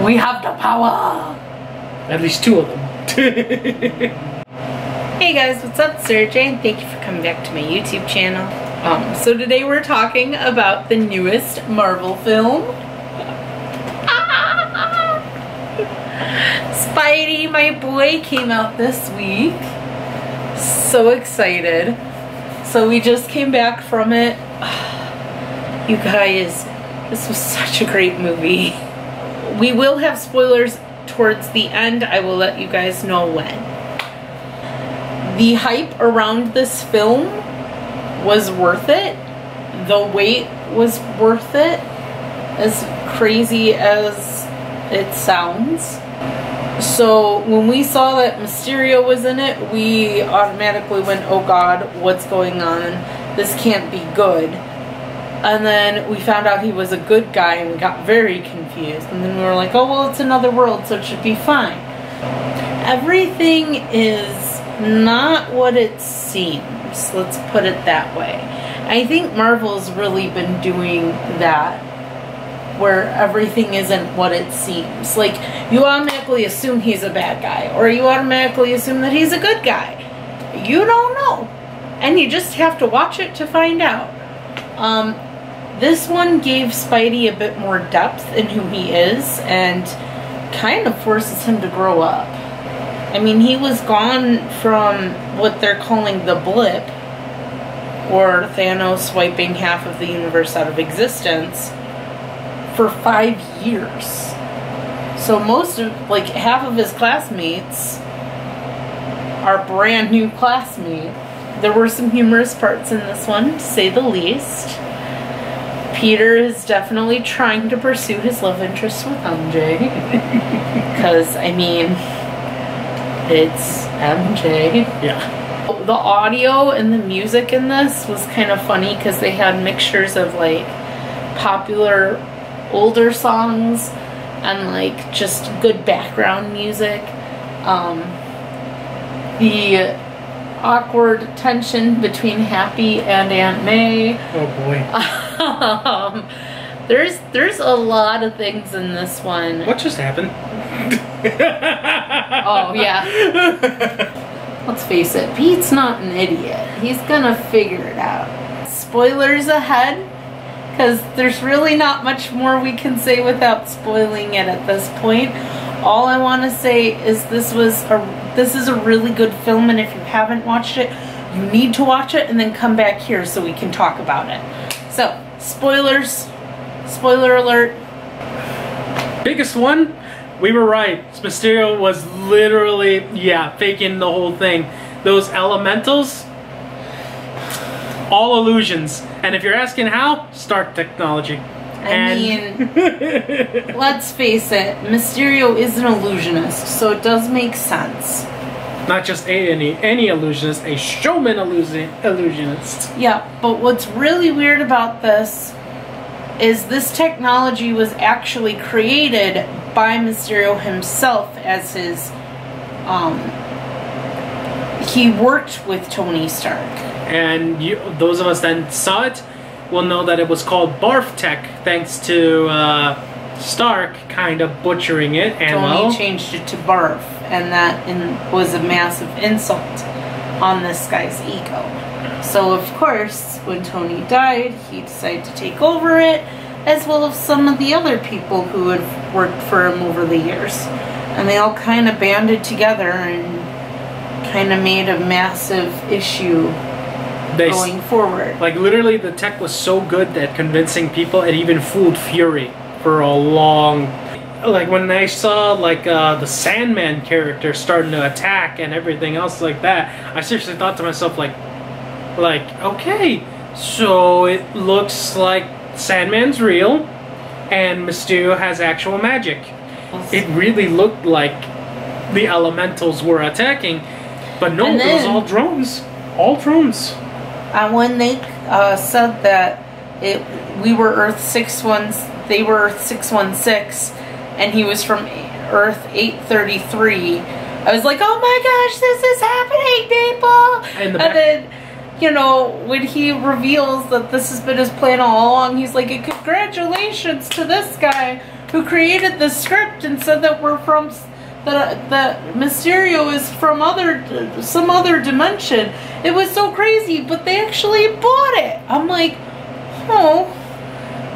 We have the power! At least 2 of them. Hey guys, what's up? Sergey, and thank you for coming back to my YouTube channel. So today we're talking about the newest Marvel film. Spidey, my boy, came out this week. So excited. So we just came back from it. You guys, this was such a great movie. We will have spoilers towards the end. I will let you guys know when. The hype around this film was worth it. The wait was worth it. As crazy as it sounds. So when we saw that Mysterio was in it, we automatically went, oh god, what's going on? This can't be good. And then we found out he was a good guy and we got very confused. And then we were like, oh well, it's another world, so it should be fine. Everything is not what it seems. Let's put it that way. I think Marvel's really been doing that, where everything isn't what it seems. Like, you automatically assume he's a bad guy, or you automatically assume that he's a good guy. You don't know. And you just have to watch it to find out. This one gave Spidey a bit more depth in who he is, and kind of forces him to grow up. I mean, he was gone from what they're calling the blip, or Thanos wiping half of the universe out of existence, for 5 years. So most of, like, half of his classmates are brand new classmates. There were some humorous parts in this one, to say the least. Peter is definitely trying to pursue his love interest with MJ. Because, I mean, it's MJ. Yeah. The audio and the music in this was kind of funny because they had mixtures of, like, popular older songs and like just good background music. The awkward tension between Happy and Aunt May. Oh boy. There's a lot of things in this one. What just happened? Oh yeah. Let's face it, Pete's not an idiot. He's gonna figure it out. Spoilers ahead, because there's really not much more we can say without spoiling it at this point. All I want to say is this is a really good film, and if you haven't watched it, you need to watch it and then come back here so we can talk about it. So, spoilers. Spoiler alert. Biggest one, we were right. Mysterio was literally, yeah, faking the whole thing. Those elementals, all illusions. And if you're asking how, Stark technology. I mean, let's face it, Mysterio is an illusionist, so it does make sense. Not just any illusionist, a showman illusionist. Yeah, but what's really weird about this is this technology was actually created by Mysterio himself as his, he worked with Tony Stark. And those of us that saw it will know that it was called Barf Tech, thanks to Stark kind of butchering it. And Tony changed it to Barf, and that was a massive insult on this guy's ego. So of course, when Tony died, he decided to take over it, as well as some of the other people who had worked for him over the years. And they all kind of banded together and kind of made a massive issue going forward. Like, literally, the tech was so good that convincing people, it even fooled Fury for a long... Like, when I saw, like, the Sandman character starting to attack and everything else like that, I seriously thought to myself, like, okay, so it looks like Sandman's real, and Mysterio has actual magic. It really looked like the elementals were attacking, but no, it was all drones. All drones. And when they said that we were Earth 616, they were Earth 616, and he was from Earth 833, I was like, oh my gosh, this is happening, people! And then, you know, when he reveals that this has been his plan all along, he's like, congratulations to this guy who created the script and said that we're from that Mysterio is from some other dimension. It was so crazy, but they actually bought it. I'm like, oh.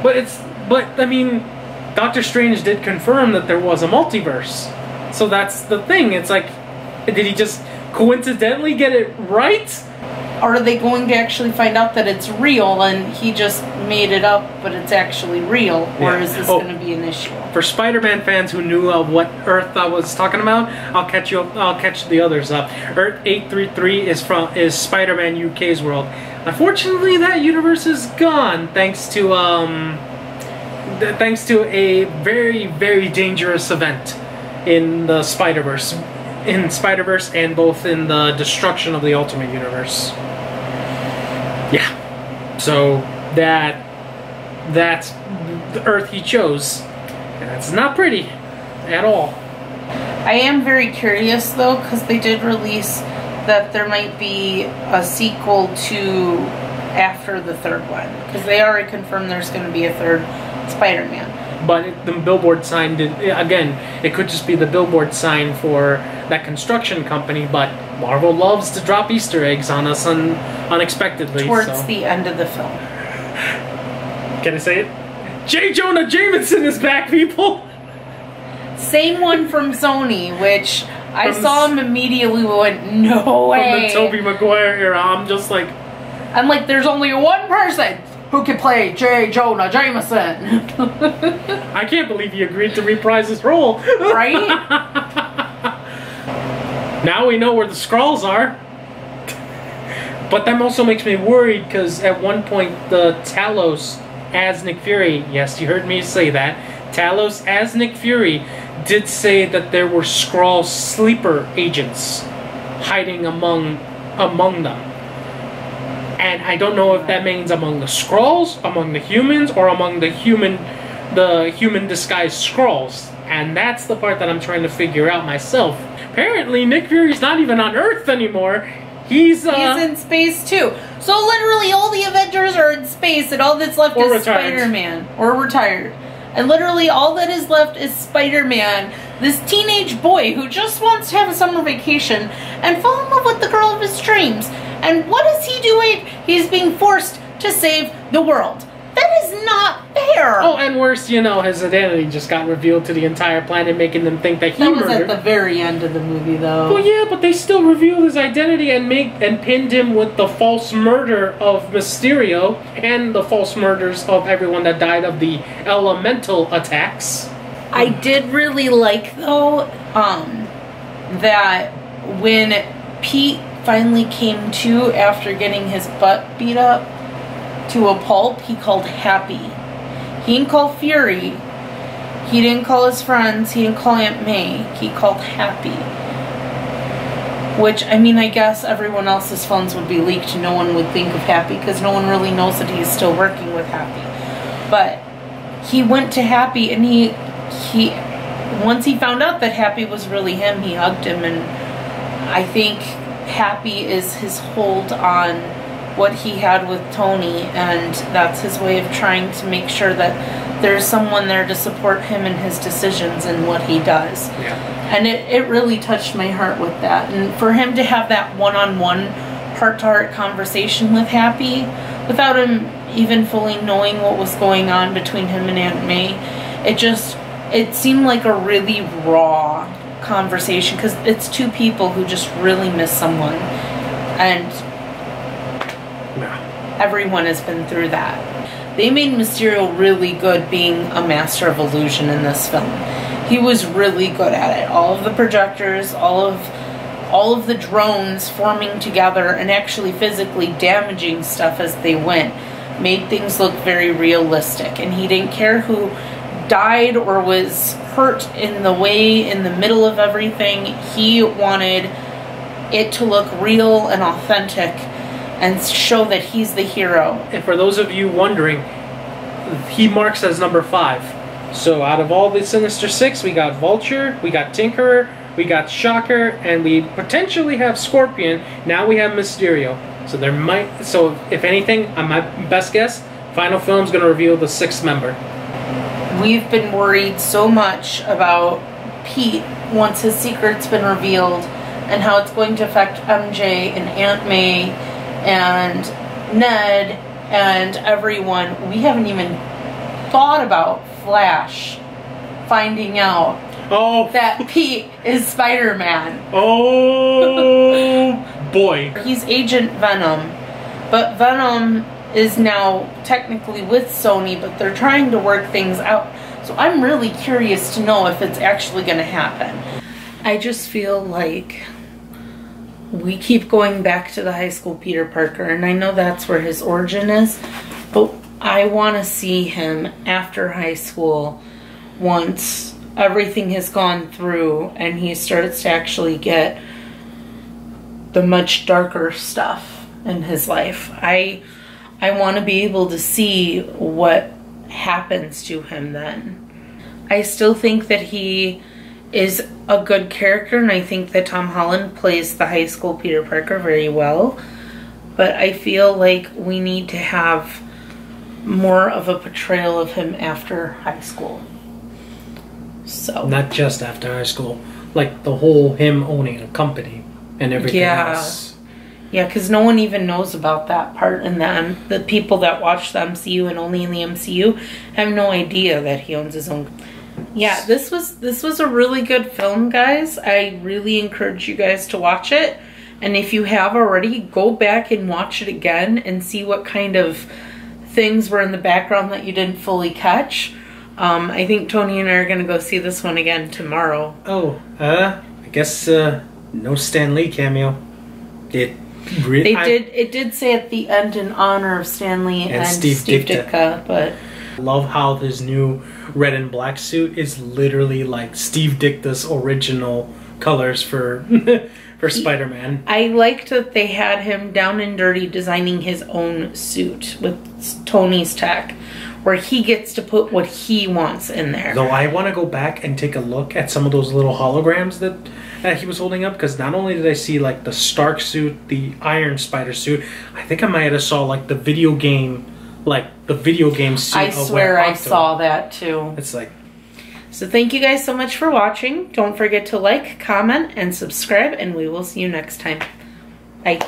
But I mean, Doctor Strange did confirm that there was a multiverse. So that's the thing. It's like, did he just coincidentally get it right? Or are they going to actually find out that it's real and he just made it up, but it's actually real? Or is this going to be an issue? For Spider-Man fans who knew what Earth I was talking about, I'll catch the others up. Earth 833 is Spider-Man UK's world. Unfortunately, that universe is gone thanks to a very, very dangerous event in the Spider-Verse. In Spider-Verse and both in the destruction of the Ultimate Universe. Yeah. So that's the Earth he chose. And it's not pretty at all. I am very curious though, because they did release that there might be a sequel to after the third one. Because they already confirmed there's going to be a third Spider-Man. But the billboard sign did, again, it could just be the billboard sign for that construction company, but Marvel loves to drop Easter eggs on us unexpectedly. Towards the end of the film. Can I say it? J. Jonah Jameson is back, people! Same one from Sony, which I saw him immediately went, no way! From the Tobey Maguire era, I'm like, there's only one person who can play J. Jonah Jameson. I can't believe he agreed to reprise his role. Right? Now we know where the Skrulls are. But that also makes me worried, because at one point the Talos as Nick Fury, yes, you heard me say that, Talos as Nick Fury did say that there were Skrull sleeper agents hiding among them. And I don't know if that means among the Skrulls, among the humans, or among the human disguised Skrulls. And that's the part that I'm trying to figure out myself. Apparently, Nick Fury's not even on Earth anymore. He's in space too. So literally all the Avengers are in space and all that's left is Spider-Man. Or retired. And literally all that is left is Spider-Man, this teenage boy who just wants to have a summer vacation and fall in love with the girl of his dreams. And what is he doing? He's being forced to save the world. That is not fair. Oh, and worse, his identity just got revealed to the entire planet, making them think that he murdered. That was at the very end of the movie, though. Well, yeah, but they still revealed his identity and pinned him with the false murder of Mysterio and the false murders of everyone that died of the elemental attacks. I did really like, though, that when Pete finally came to after getting his butt beat up to a pulp, he called Happy. He didn't call Fury. He didn't call his friends. He didn't call Aunt May. He called Happy. Which, I mean, I guess everyone else's phones would be leaked. No one would think of Happy because no one really knows that he's still working with Happy. But he went to Happy and he once he found out that Happy was really him, he hugged him, and I think Happy is his hold on what he had with Tony, and that's his way of trying to make sure that there's someone there to support him in his decisions and what he does. Yeah. And it really touched my heart with that. And for him to have that one-on-one, heart-to-heart conversation with Happy, without him even fully knowing what was going on between him and Aunt May, it seemed like a really raw conversation, because it's two people who just really miss someone. And everyone has been through that. They made Mysterio really good being a master of illusion in this film. He was really good at it. All of the projectors, all of the drones forming together and actually physically damaging stuff as they went made things look very realistic. And he didn't care who died or was hurt in the middle of everything. He wanted it to look real and authentic and show that he's the hero. And for those of you wondering, he marks as number 5. So out of all the Sinister Six, we got Vulture, we got Tinkerer, we got Shocker, and we potentially have Scorpion. Now we have Mysterio. So if anything, on my best guess, final film's going to reveal the 6th member. we've been worried so much about Pete once his secret's been revealed and how it's going to affect MJ and Aunt May and Ned and everyone. We haven't even thought about Flash finding out that Pete is Spider-Man. Oh boy. He's Agent Venom, but Venom is now technically with Sony, but they're trying to work things out. So I'm really curious to know if it's actually going to happen. I just feel like we keep going back to the high school Peter Parker, and I know that's where his origin is, but I want to see him after high school once everything has gone through and he starts to actually get the much darker stuff in his life. I want to be able to see what happens to him then. I still think that he is a good character, and I think that Tom Holland plays the high school Peter Parker very well, but I feel like we need to have more of a portrayal of him after high school. So not just after high school, like the whole him owning a company and everything else. Yeah, because no one even knows about that part in them. The people that watch the MCU and only in the MCU have no idea that he owns his own. Yeah, this was a really good film, guys. I really encourage you guys to watch it. And if you have already, go back and watch it again and see what kind of things were in the background that you didn't fully catch. I think Tony and I are going to go see this one again tomorrow. Oh, I guess no Stan Lee cameo. It did say at the end in honor of Stan Lee and Steve Ditko, but I love how this new red and black suit is literally like Steve Ditka's original colors for for Spider-Man. I liked that they had him down and dirty designing his own suit with Tony's tech, where he gets to put what he wants in there. Though I want to go back and take a look at some of those little holograms that he was holding up, because not only did I see like the Stark suit, the Iron Spider suit, I think I might have saw like the video game suit. I swear I saw that too. It's like. So thank you guys so much for watching. Don't forget to like, comment, and subscribe, and we will see you next time. Bye.